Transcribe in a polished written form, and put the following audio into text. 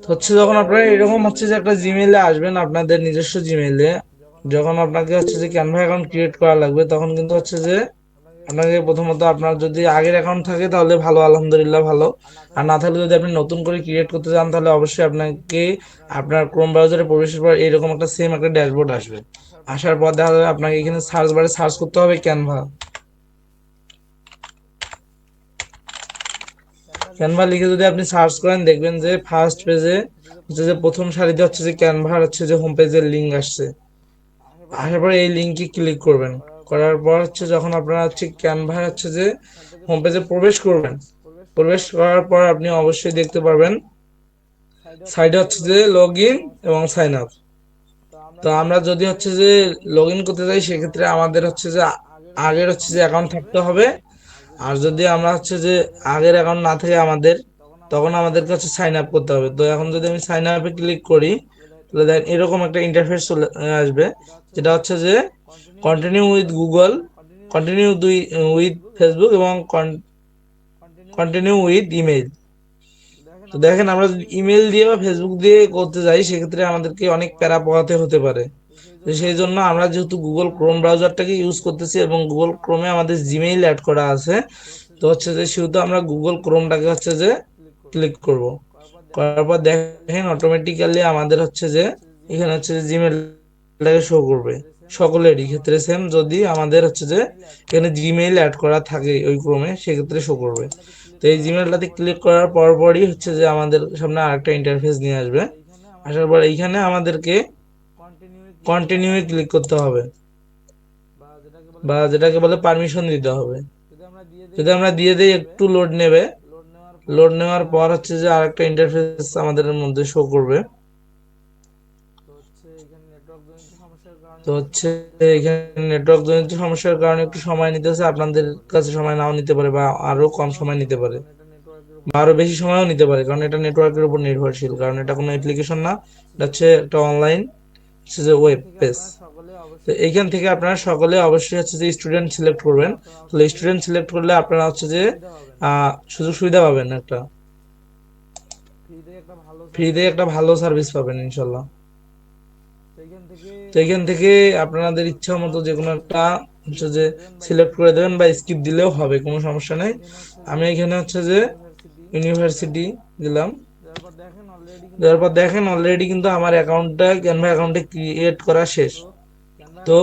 তো হচ্ছে যখন আপনারা এরকম হচ্ছে যে একটা জিমেইলে আসবেন, আপনাদের নিজস্ব জিমেইলে, যখন আপনাকে হচ্ছে যে ক্যানভা অ্যাকাউন্ট ক্রিয়েট করা লাগবে, তখন কিন্তু হচ্ছে যে আপনাকে প্রথমত আপনার যদি আগের অ্যাকাউন্ট থাকে তাহলে ভালো, আলহামদুলিল্লাহ ভালো। আর না থাকলে যদি আপনি নতুন করে ক্রিয়েট করতে চান তাহলে অবশ্যই আপনাকে আপনার ক্রোম ব্রাউজারে প্রবেশের পর এরকম একটা সেম একটা ড্যাশবোর্ড আসবে। আসার পর দেখা যাবে আপনাকে এখানে সার্চ বারে সার্চ করতে হবে ক্যানভা। ক্যানভা লিখে যদি আপনি সার্চ করেন দেখবেন যে ফার্স্ট পেজে হচ্ছে যে প্রথম সারিতে হচ্ছে যে ক্যানভার হচ্ছে যে হোম পেজের লিঙ্ক আসছে। আসার পরে এই লিঙ্কে ক্লিক করবেন। করার পর হচ্ছে যখন আপনারা হচ্ছে ক্যানভা হচ্ছে যে হোম পেজে প্রবেশ করবেন, প্রবেশ করার পর আপনি অবশ্যই দেখতে পারবেন সাইডে হচ্ছে যে লগ ইন এবং সাইন আপ। তো আমরা যদি হচ্ছে যে লগ ইন করতে চাই সেক্ষেত্রে আমাদের হচ্ছে যে আগের হচ্ছে যে অ্যাকাউন্ট থাকতে হবে। আর যদি আমরা হচ্ছে যে আগের অ্যাকাউন্ট না থাকে আমাদের, তখন আমাদেরকে হচ্ছে সাইন আপ করতে হবে। তো এখন যদি আমি সাইন আপে ক্লিক করি তাহলে দেখেন এরকম একটা ইন্টারফেস চলে আসবে, যেটা হচ্ছে যে continue with Google, continue with Facebook এবং কন্টিনিউ উইথ ইমেইল। তো দেখেন আমরা যদি ইমেল দিয়ে বা ফেসবুক দিয়ে করতে যাই সেক্ষেত্রে আমাদেরকে অনেক প্যারা পোহাতে হতে পারে। তো সেই জন্য আমরা যেহেতু গুগল ক্রোম ব্রাউজারটাকে ইউজ করতেছি এবং গুগল ক্রোমে আমাদের জিমেইল অ্যাড করা আছে, তো হচ্ছে যে সেহেতু আমরা গুগল ক্রোমটাকে হচ্ছে যে ক্লিক করব। করার পর দেখেন অটোমেটিক্যালি আমাদের হচ্ছে যে এখানে হচ্ছে যে জিমেইলটাকে শো করবে। সকলেরই ক্ষেত্রে সেম, যদি আমাদের হচ্ছে যে এখানে জিমেইল অ্যাড করা থাকে ওই ক্রোমে সেক্ষেত্রে শো করবে। তো এই জিমেইলটাতে ক্লিক করার পরপরই হচ্ছে যে আমাদের সামনে আরেকটা ইন্টারফেস নিয়ে আসবে। আসার পর এইখানে আমাদেরকে কন্টিনিউ ক্লিক করতে হবে, বা যেটাকে বলে পারমিশন দিতে হবে। যদি আমরা দিয়ে দিই একটু লোড নেবে, লোড নেওয়ার পর হচ্ছে যে আরেকটা ইন্টারফেস আমাদের মধ্যে শো করবে। তো হচ্ছে এখানে নেটওয়ার্ক জনিত সমস্যার কারণে একটু সময় নিতেছে, আপনাদের কাছে সময় নাও নিতে পারে বা আরো কম সময় নিতে পারে বা আরো বেশি সময়ও নিতে পারে, কারণ এটা নেটওয়ার্কের উপর নির্ভরশীল, কারণ এটা কোনো অ্যাপ্লিকেশন না, এটা হচ্ছে একটা অনলাইন হচ্ছে যে ওয়েব পেজ। তো এইখান থেকে আপনারা সকলে অবশ্যই হচ্ছে যে স্টুডেন্ট সিলেক্ট করবেন। তাহলে স্টুডেন্ট সিলেক্ট করলে আপনারা হচ্ছে যে সুযোগ সুবিধা পাবেন, একটা ফ্রিতে একটা ভালো সার্ভিস পাবেন ইনশাল্লাহ। তো এখান থেকে আপনাদের ইচ্ছা মতো যে কোনো একটা হচ্ছে যে সিলেক্ট করে দেবেন বা স্কিপ দিলেও হবে, কোনো সমস্যা নেই। আমি এখানে হচ্ছে যে ইউনিভার্সিটি দিলাম। দেওয়ার পর দেখেন অলরেডি কিন্তু আমার অ্যাকাউন্টটা ক্যানভা অ্যাকাউন্টে ক্রিয়েট করা শেষ। তো